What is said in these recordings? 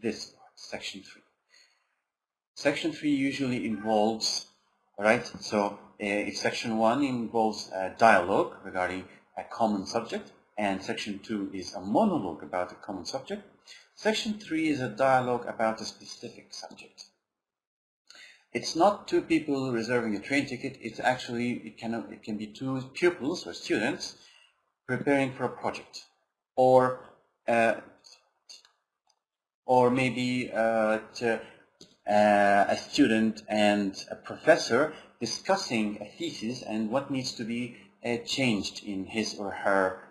this part, section 3. Section 3 usually involves, right, so if section 1 involves a dialogue regarding a common subject, and section 2 is a monologue about a common subject, section 3 is a dialogue about a specific subject. It's not two people reserving a train ticket, it's actually, it can be two pupils or students preparing for a project, or maybe a student and a professor discussing a thesis and what needs to be changed in his or her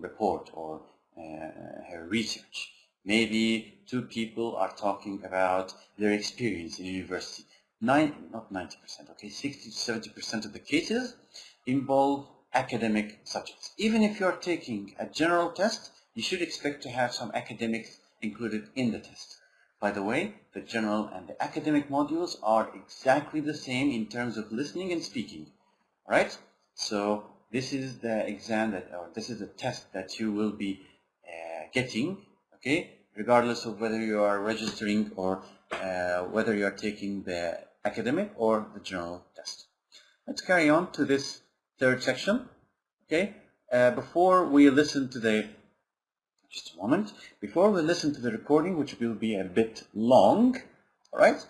report or her research. Maybe two people are talking about their experience in university. Not 90%, okay, 60 to 70% of the cases involve academic subjects. Even if you're taking a general test, you should expect to have some academics included in the test. By the way, the general and the academic modules are exactly the same in terms of listening and speaking. Right? So this is the exam that, or this is the test that you will be getting, okay, regardless of whether you are registering or whether you are taking the academic or the general test. Let's carry on to this third section. Okay, before we listen to the just a moment. Before we listen to the recording, which will be a bit long, all right,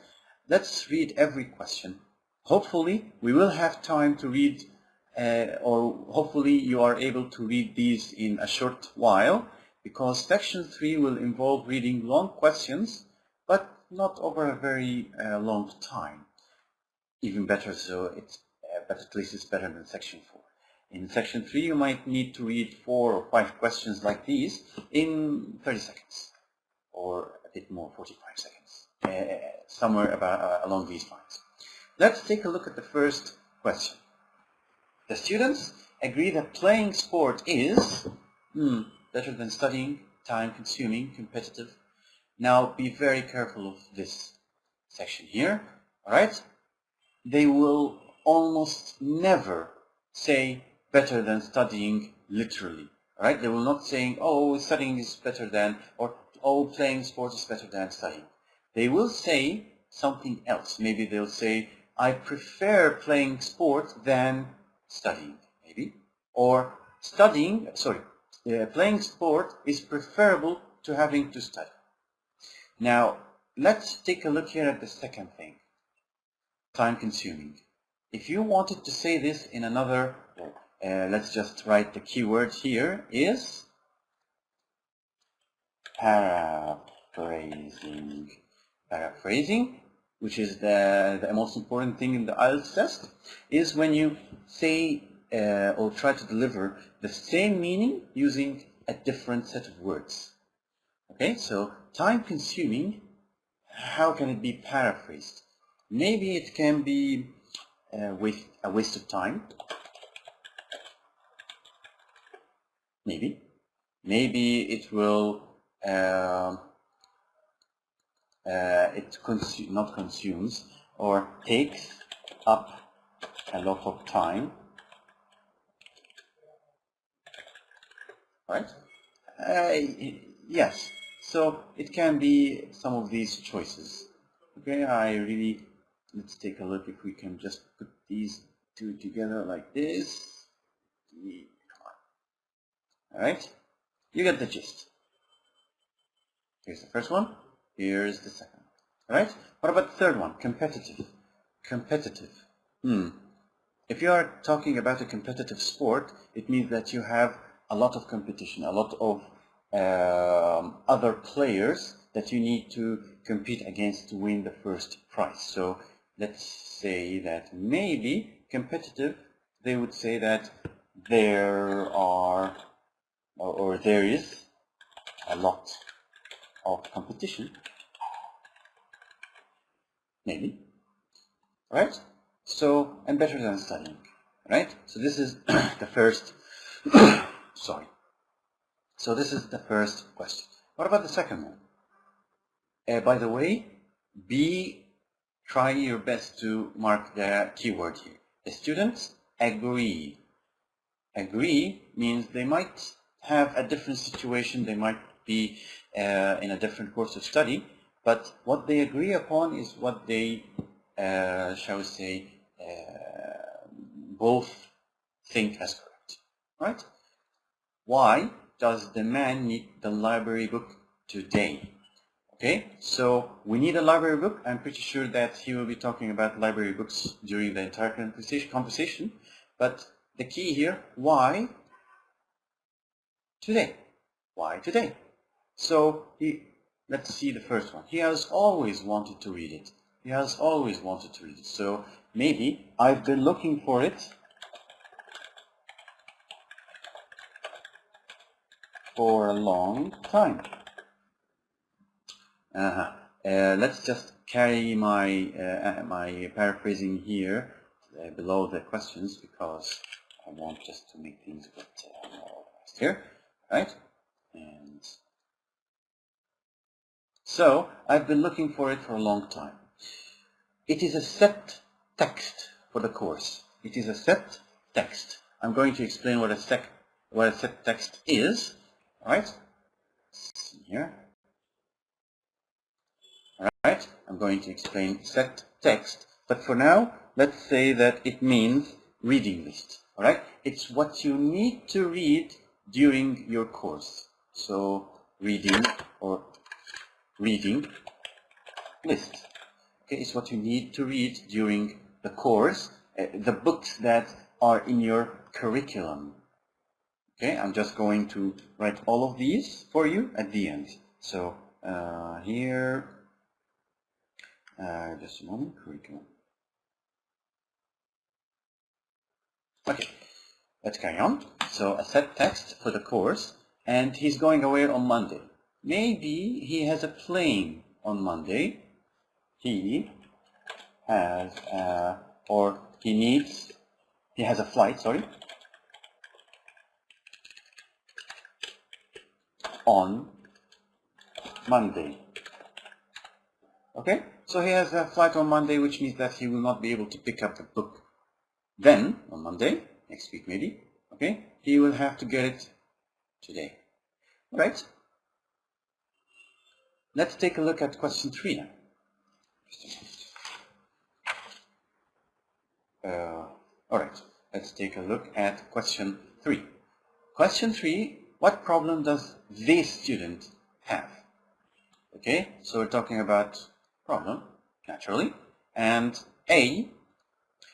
let's read every question. Hopefully, we will have time to read, or hopefully you are able to read these in a short while, because section 3 will involve reading long questions, but not over a very long time. Even better, so it's, but at least it's better than section 4. In section 3, you might need to read 4 or 5 questions like these in 30 seconds, or a bit more, 45 seconds, somewhere about, along these lines. Let's take a look at the first question. The students agree that playing sport is better than studying, time-consuming, competitive. Now, be very careful of this section here, all right? They will almost never say better than studying literally, right? They will not say, oh, studying is better than, or oh, playing sports is better than studying. They will say something else. Maybe they'll say, I prefer playing sport than studying, maybe. Or studying, playing sport is preferable to having to study. Now, let's take a look here at the second thing, time-consuming. If you wanted to say this in another, let's just write the keyword here, is paraphrasing. Paraphrasing, which is the most important thing in the IELTS test, is when you say or try to deliver the same meaning using a different set of words. Okay, so time-consuming, how can it be paraphrased? Maybe it can be with a waste of time. Maybe it will not consumes or takes up a lot of time, right? Yes, so it can be some of these choices. Okay, let's take a look if we can just put these two together like this. All right, you get the gist. Here's the first one, here's the second. All right, what about the third one? Competitive. Competitive. If you are talking about a competitive sport, it means that you have a lot of competition, a lot of other players that you need to compete against to win the first prize. So let's say that maybe competitive, they would say that there are, or there is a lot of competition, maybe, right? So, and better than studying, right? So this is the first, sorry. So this is the first question. What about the second one? By the way, try your best to mark the keyword here. The students agree. Agree means they might have a different situation, they might be in a different course of study, but what they agree upon is what they, shall we say, both think as correct, right? Why does the man need the library book today? Okay, so we need a library book. I'm pretty sure that he will be talking about library books during the entire conversation. But the key here, why today? Why today? So let's see the first one. He has always wanted to read it. He has always wanted to read it. So maybe I've been looking for it for a long time. Let's just carry my my paraphrasing here below the questions, because I want just to make things a bit more organized here, right? And so I've been looking for it for a long time. It is a set text for the course. It is a set text. I'm going to explain what a set text is. All right? Let's see here. Alright, I'm going to explain set text, but for now, let's say that it means reading list. Alright, it's what you need to read during your course. So, reading or reading list. Okay, it's what you need to read during the course, the books that are in your curriculum. Okay, I'm just going to write all of these for you at the end. So, here, just a moment, curriculum. Okay, let's carry on. So a set text for the course, and he's going away on Monday. Maybe he has a plane on Monday. He has, or he has a flight, sorry, on Monday. Okay, so he has a flight on Monday, which means that he will not be able to pick up the book then, on Monday, next week maybe. Okay, he will have to get it today. All right, let's take a look at question 3 now. All right, let's take a look at question 3. Question 3, what problem does this student have? Okay, so we're talking about problem, naturally, and A,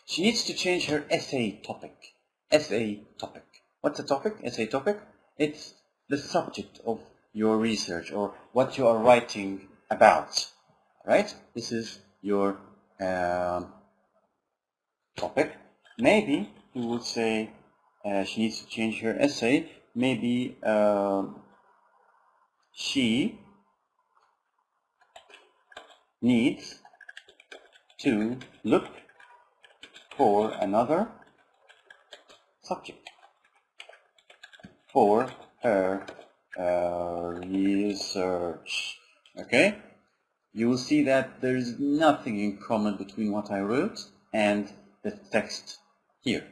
she needs to change her essay topic. Essay topic. What's a topic? Essay topic? It's the subject of your research or what you are writing about. Right? This is your topic. Maybe you would say she needs to change her essay. Maybe she needs to look for another subject for her research. Okay? You will see that there is nothing in common between what I wrote and the text here.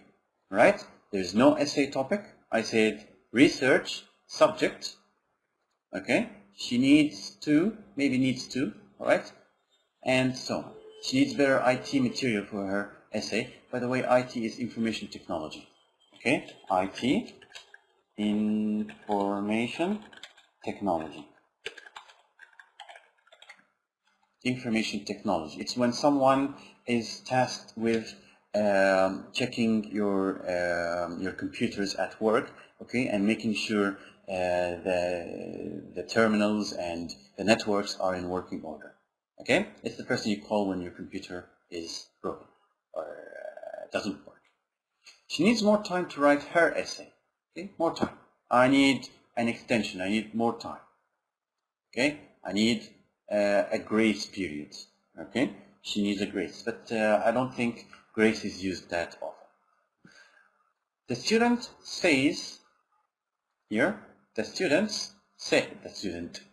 Right? There is no essay topic. I said research subject. Okay? She needs to, maybe needs to, alright? And so on. She needs better IT material for her essay. By the way, IT is information technology. Okay? IT, information technology. Information technology. It's when someone is tasked with checking your computers at work, okay, and making sure the terminals and the networks are in working order. Okay, it's the person you call when your computer is broken or doesn't work. She needs more time to write her essay. Okay, more time. I need an extension. I need more time. Okay, I need a grace period. Okay, she needs a grace, but I don't think grace is used that often. The student says here. The student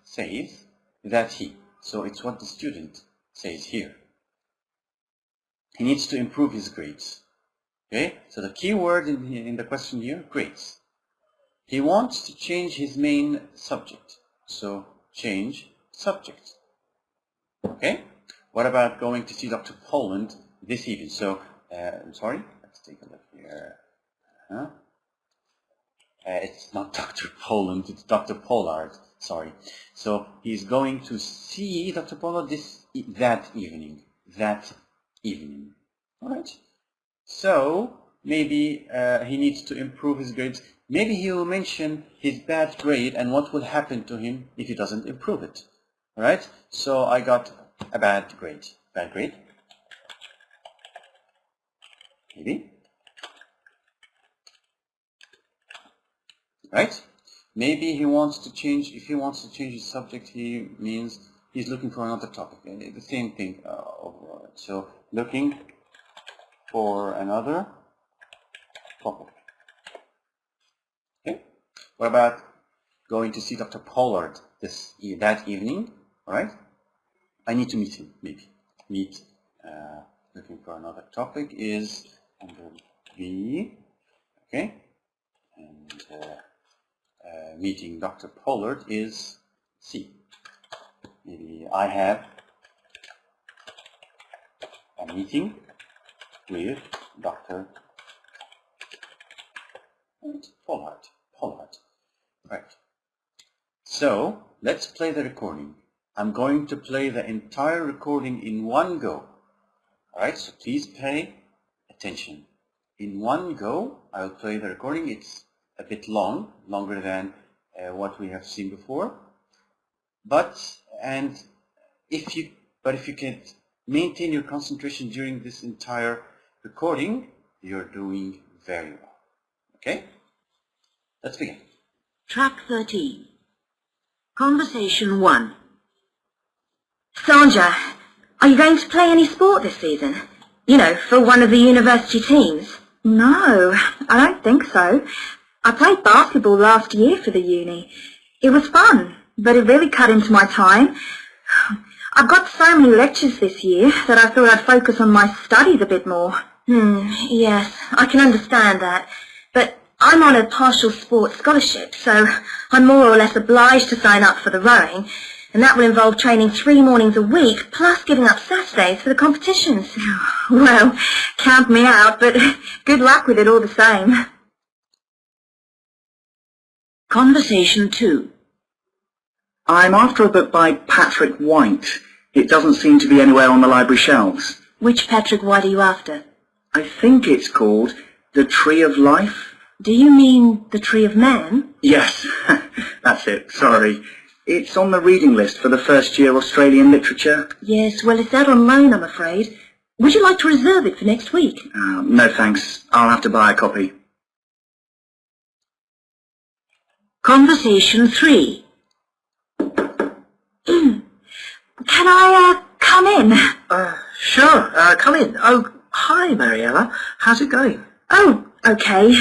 says that he. So it's what the student says here. He needs to improve his grades. Okay, so the key word in the question here, grades. He wants to change his main subject. So change subject. Okay? What about going to see Dr. Poland this evening? So, I'm sorry, let's take a look here. It's not Dr. Poland, it's Dr. Pollard, sorry. So he's going to see Dr. Pollard that evening. Alright? So maybe he needs to improve his grades. Maybe he will mention his bad grade and what will happen to him if he doesn't improve it. Alright? So I got a bad grade. Bad grade. Maybe. Right? Maybe he wants to change, if he wants to change his subject, he means he's looking for another topic. The same thing overall. So looking for another topic. Okay? What about going to see Dr. Pollard that evening? Alright? I need to meet him, maybe. Looking for another topic is under B. Okay? And meeting Dr. Pollard is C. Maybe I have a meeting with Dr. Pollard. Right. So let's play the recording. I'm going to play the entire recording in one go. Alright, so please pay attention. In one go, I'll play the recording. It's a bit longer than what we have seen before. But if you can maintain your concentration during this entire recording, you're doing very well. Okay? Let's begin. Track 13. Conversation 1. Sandra, are you going to play any sport this season? You know, for one of the university teams? No, I don't think so. I played basketball last year for the uni. It was fun, but it really cut into my time. I've got so many lectures this year that I thought I'd focus on my studies a bit more. Yes, I can understand that. But I'm on a partial sports scholarship, so I'm more or less obliged to sign up for the rowing, and that will involve training 3 mornings a week, plus giving up Saturdays for the competitions. Well, count me out, but good luck with it all the same. Conversation 2. I'm after a book by Patrick White. It doesn't seem to be anywhere on the library shelves. Which Patrick White are you after? I think it's called The Tree of Life. Do you mean The Tree of Man? Yes, that's it, sorry. It's on the reading list for the first year Australian literature. Yes, well, it's out on loan, I'm afraid. Would you like to reserve it for next week? No thanks, I'll have to buy a copy. Conversation 3. Can I, come in? Sure, come in. Oh, hi, Mariella. How's it going? Oh, okay.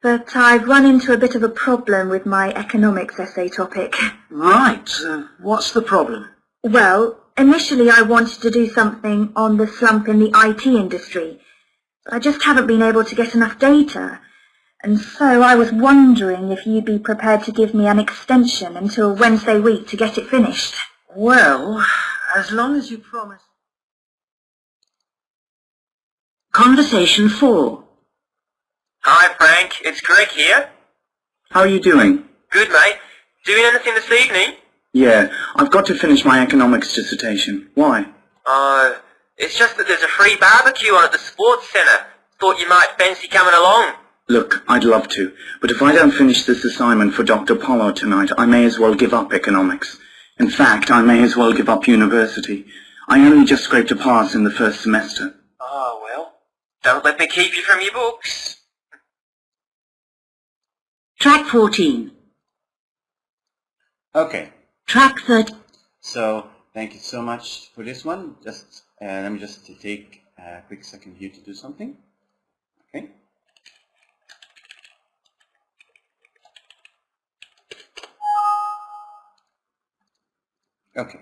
But I've run into a bit of a problem with my economics essay topic. Right, what's the problem? Well, initially I wanted to do something on the slump in the IT industry, but I just haven't been able to get enough data. And so I was wondering if you'd be prepared to give me an extension until Wednesday week to get it finished. Well, as long as you promise. Conversation 4. Hi Frank, it's Greg here. How are you doing? Good mate. Doing anything this evening? Yeah, I've got to finish my economics dissertation. Why? It's just that there's a free barbecue on at the sports centre. Thought you might fancy coming along. Look, I'd love to, but if I don't finish this assignment for Dr. Pollard tonight, I may as well give up economics. In fact, I may as well give up university. I only just scraped a pass in the first semester. Oh well, don't let me keep you from your books. Track 14. Okay. Track 13. So thank you so much for this one. Just let me just take a quick second here to do something. Okay. Okay.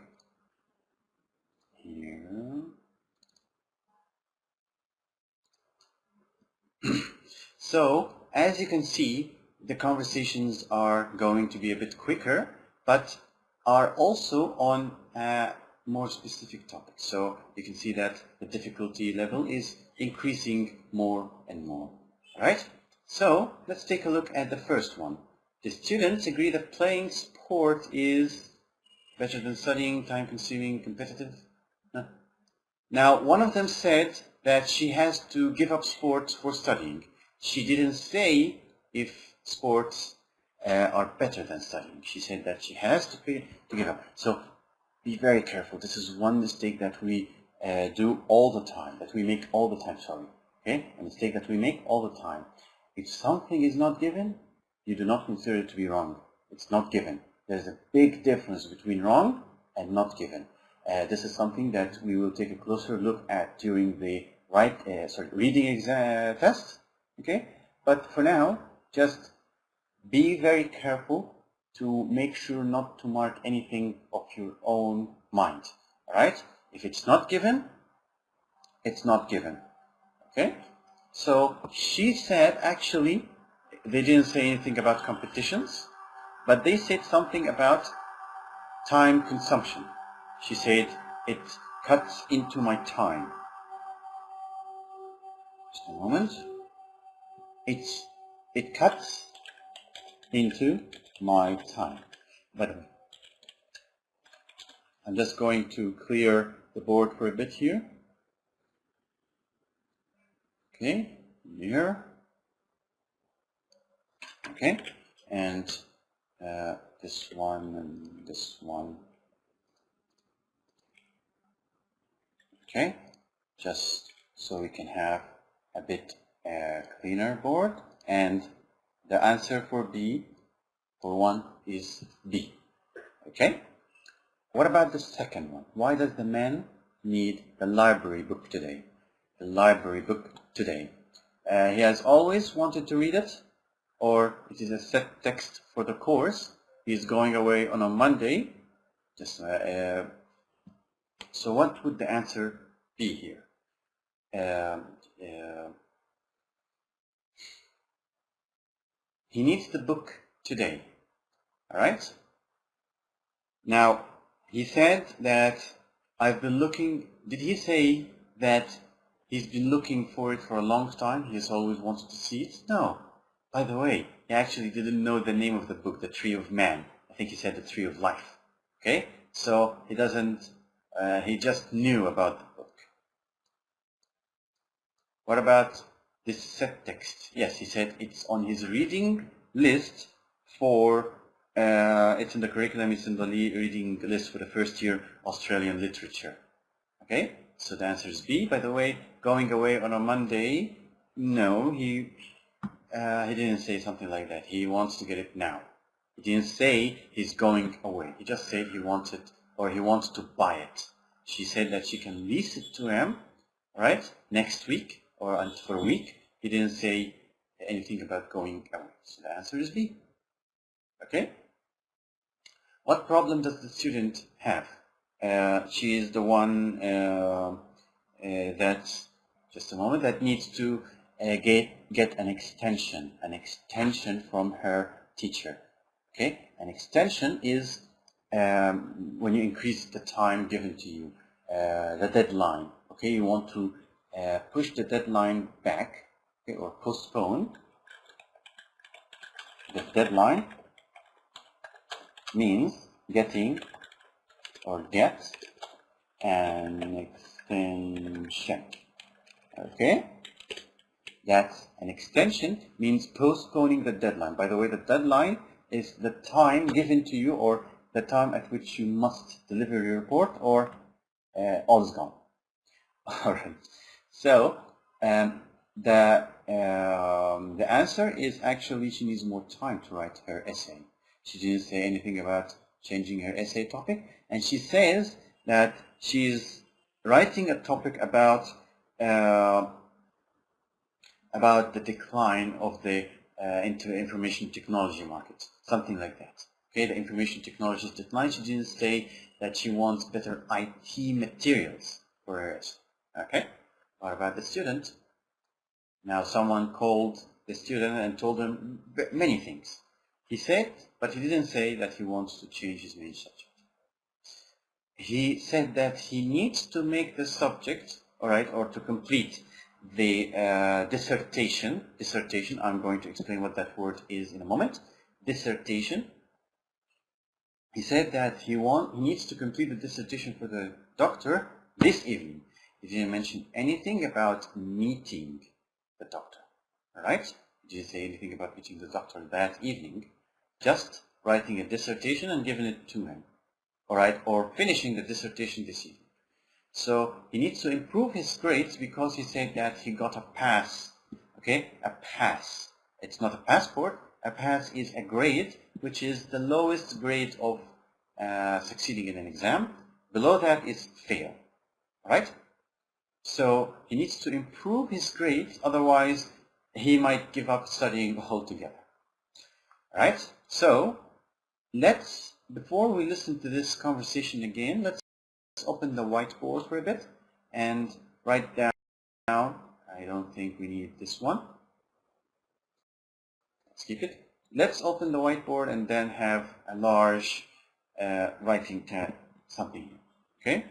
Here. So, as you can see, the conversations are going to be a bit quicker, but are also on more specific topics. So you can see that the difficulty level is increasing more and more. Right? So let's take a look at the first one. The students agree that playing sport is better than studying, time-consuming, competitive. No. Now, one of them said that she has to give up sports for studying. She didn't say if sports are better than studying. She said that she has to give up. So be very careful. This is one mistake that we do all the time, that we make all the time, sorry. Okay? A mistake that we make all the time. If something is not given, you do not consider it to be wrong. It's not given. There's a big difference between wrong and not given. This is something that we will take a closer look at during the reading exam test. Okay? But for now, just be very careful to make sure not to mark anything of your own mind. Alright? If it's not given, it's not given. Okay? So she said actually, they didn't say anything about competitions, but they said something about time consumption. She said, it cuts into my time. Just a moment. It cuts into my time. But I'm just going to clear the board for a bit here. Okay, here. Okay, and this one and this one. Okay, just so we can have a bit cleaner board. And the answer for B, for 1, is B. Okay, what about the second one? Why does the man need the library book today? The library book today. He has always wanted to read it, or it is a set text for the course. He's going away on a Monday. Just so what would the answer be here? He needs the book today. Alright? Now, he said that I've been looking. Did he say that he's been looking for it for a long time? He's always wanted to see it? No. By the way, he actually didn't know the name of the book, The Tree of Man. I think he said The Tree of Life. Okay? So he doesn't, he just knew about the book. What about this set text? Yes, he said it's on his reading list for, it's in the curriculum, it's in the reading list for the first year Australian literature. Okay? So the answer is B. By the way, going away on a Monday, no, he didn't say something like that. He wants to get it now. He didn't say he's going away. He just said he wanted, or he wants to buy it. She said that she can lease it to him, right, next week or for a week. He didn't say anything about going away. So the answer is B. Okay. What problem does the student have? She is the one that, just a moment, that needs to get an extension from her teacher. Okay, an extension is when you increase the time given to you, the deadline. Okay, you want to push the deadline back, okay, or postpone the deadline. Means getting or get an extension. Okay, that's an extension means postponing the deadline. By the way, the deadline is the time given to you, or the time at which you must deliver your report, or all is gone. All right. So the answer is actually she needs more time to write her essay. She didn't say anything about changing her essay topic, and she says that she's writing a topic about the decline of the information technology market, something like that. Okay, the information technology decline. She didn't say that she wants better IT materials for her essay. Okay, what about the student? Now, someone called the student and told him many things. He said, but he didn't say that he wants to change his main subject. he said that he needs to make the subject, all right, or to complete the dissertation. I'm going to explain what that word is in a moment. Dissertation. He said that he needs to complete the dissertation for the doctor this evening. He didn't mention anything about meeting the doctor. All right? He didn't say anything about meeting the doctor that evening. Just writing a dissertation and giving it to him. All right? Or finishing the dissertation this evening. So he needs to improve his grades because he said that he got a pass. Okay? A pass. It's not a passport. A pass is a grade which is the lowest grade of succeeding in an exam. Below that is fail. Right? So he needs to improve his grades, otherwise he might give up studying altogether. Right? So before we listen to this conversation again, let's open the whiteboard for a bit and write down. I don't think we need this one. Let's keep it. Let's open the whiteboard and then have a large writing tab, something here. Okay?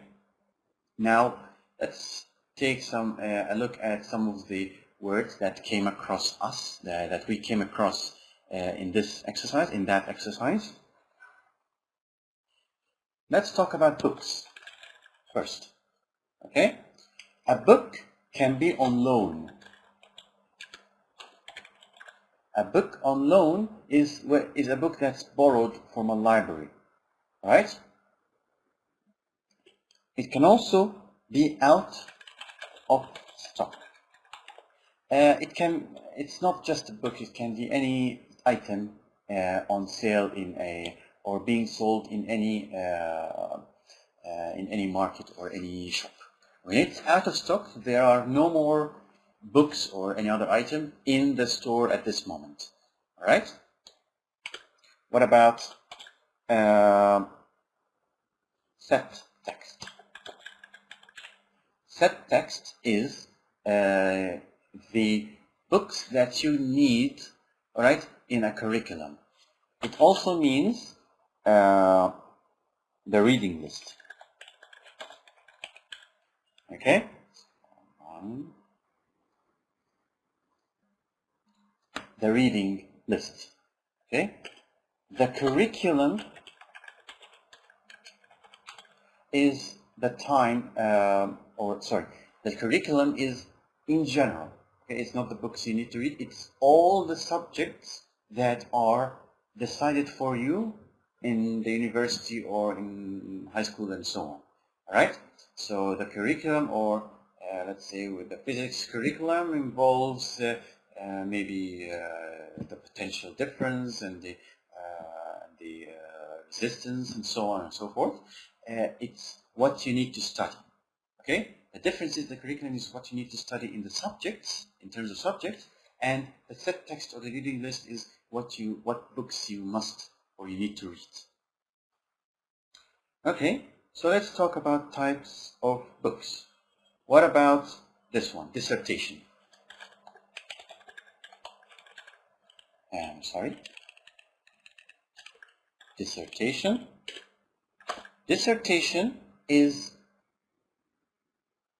Now let's take a look at some of the words that came across us, that we came across in that exercise. Let's talk about books first. Okay? A book can be on loan. A book on loan is a book that's borrowed from a library, right? It can also be out of stock. It's not just a book, it can be any item on sale or being sold in any market or any shop. When it's out of stock, there are no more books or any other item in the store at this moment. All right? What about set text? Set text is the books that you need, all right, in a curriculum. It also means the reading list. Okay? The reading list. Okay? The curriculum is the curriculum is in general. Okay? It's not the books you need to read, it's all the subjects that are decided for you in the university or in high school and so on. Alright? So the curriculum, or let's say with the physics curriculum, involves maybe the potential difference and the resistance and so on and so forth. It's what you need to study. Okay? The difference is the curriculum is what you need to study in the subjects, in terms of subjects, and the set text or the reading list is what books you must or you need to read. Okay, so let's talk about types of books. What about this one, dissertation? Dissertation. Dissertation is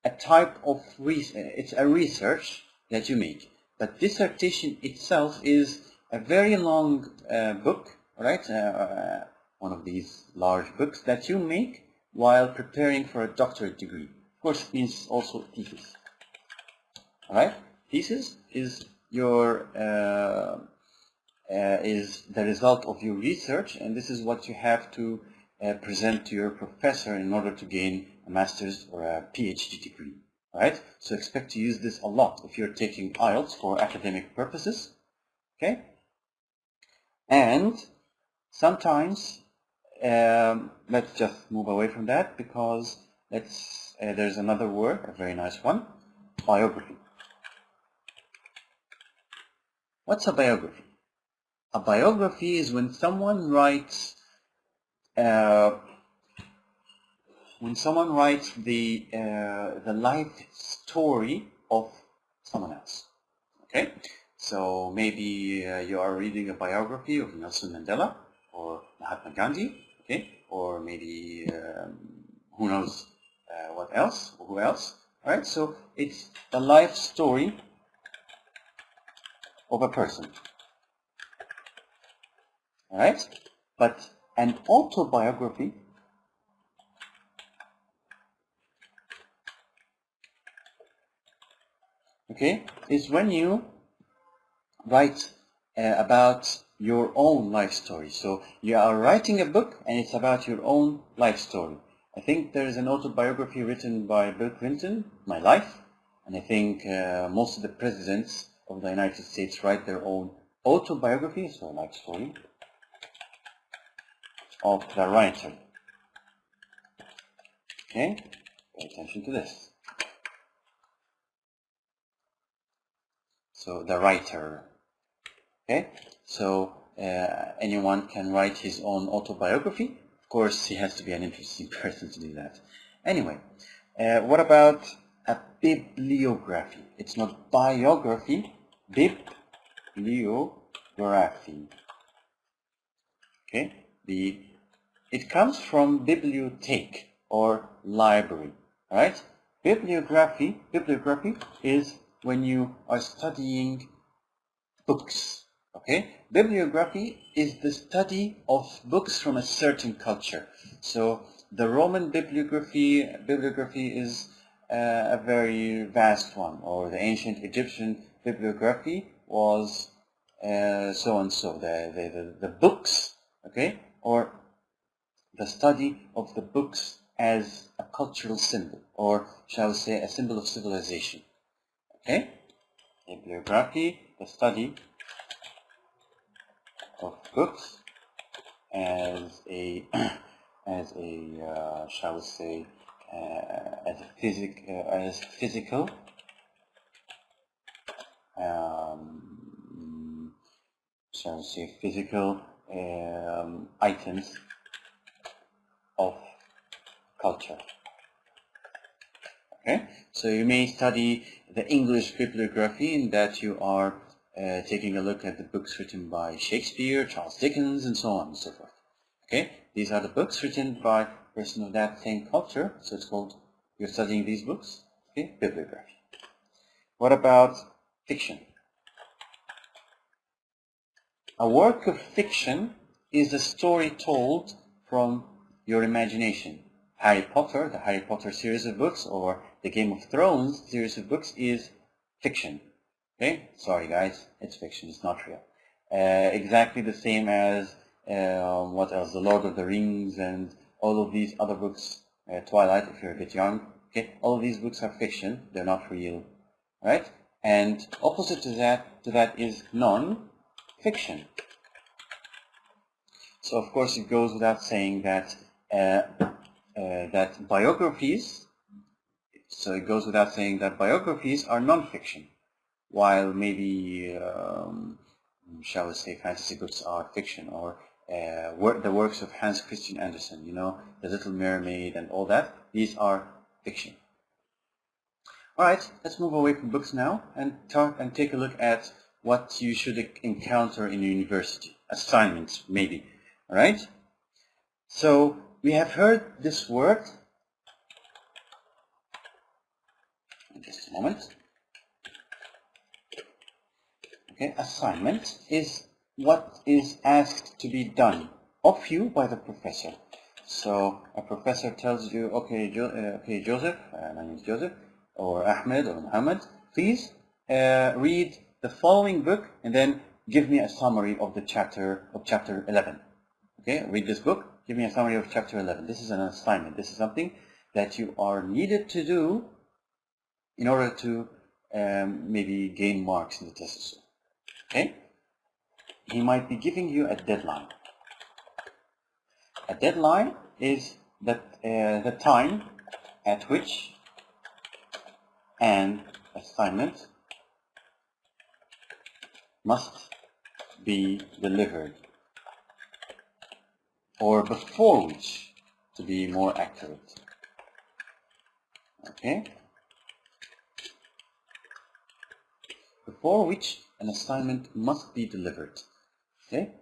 a type of it's a research that you make. But dissertation itself is a very long book, right? One of these large books that you make while preparing for a doctorate degree. Of course, it means also thesis. All right? Thesis is your is the result of your research, and this is what you have to present to your professor in order to gain a master's or a PhD degree. Right? So expect to use this a lot if you're taking IELTS for academic purposes. Okay? And sometimes, let's just move away from that because there's another word, a very nice one, biography. What's a biography? A biography is when someone writes the life story of someone else. Okay, so maybe you are reading a biography of Nelson Mandela or Mahatma Gandhi. Okay, or maybe who knows what else, or who else. Alright, so it's the life story of a person. Alright, but an autobiography is when you write about your own life story. So you are writing a book and it's about your own life story. I think there is an autobiography written by Bill Clinton, My Life, and I think most of the presidents of the United States write their own autobiography, so a life story of the writer. Okay, pay attention to this. So the writer. Okay, so anyone can write his own autobiography. Of course, he has to be an interesting person to do that. Anyway, what about a bibliography? It's not biography, bibliography. Okay, it comes from bibliothèque or library. All right, bibliography is when you are studying books. Okay, bibliography is the study of books from a certain culture. So the Roman bibliography is a very vast one, or the ancient Egyptian bibliography was so and so. The books, okay, or the study of the books as a cultural symbol, or shall we say a symbol of civilization. Okay, bibliography, the study of books as a shall we say as physical shall we say physical items of culture. Okay, so you may study the English bibliography in that you are taking a look at the books written by Shakespeare, Charles Dickens, and so on and so forth. Okay, these are the books written by a person of that same culture, so it's called, you're studying these books, okay, bibliography. What about fiction? A work of fiction is a story told from your imagination. Harry Potter, the Harry Potter series of books, or the Game of Thrones series of books is fiction. Okay, sorry guys, it's fiction, it's not real. Exactly the same as what else? The Lord of the Rings and all of these other books, Twilight if you're a bit young. Okay, all of these books are fiction, they're not real, right? And opposite to that is non-fiction. So of course it goes without saying that biographies. So it goes without saying that biographies are non-fiction, while maybe, shall we say, fantasy books are fiction, or the works of Hans Christian Andersen, you know, The Little Mermaid and all that, these are fiction. Alright, let's move away from books now and take a look at what you should encounter in university. Assignments, maybe. Alright? So, we have heard this word. Just a moment. Okay, assignment is what is asked to be done of you by the professor. So a professor tells you, okay, Joseph, my name is Joseph, or Ahmed or Muhammad, please read the following book and then give me a summary of the chapter 11. Okay, read this book, give me a summary of chapter 11. This is an assignment. This is something that you are needed to do in order to maybe gain marks in the test. Okay? He might be giving you a deadline. A deadline is the time at which an assignment must be delivered, or before which, to be more accurate. Okay? Before which an assignment must be delivered. Okay?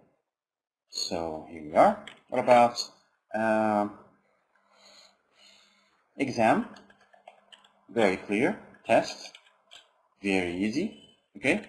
So here we are. What about exam, very clear. Test, very easy. Okay.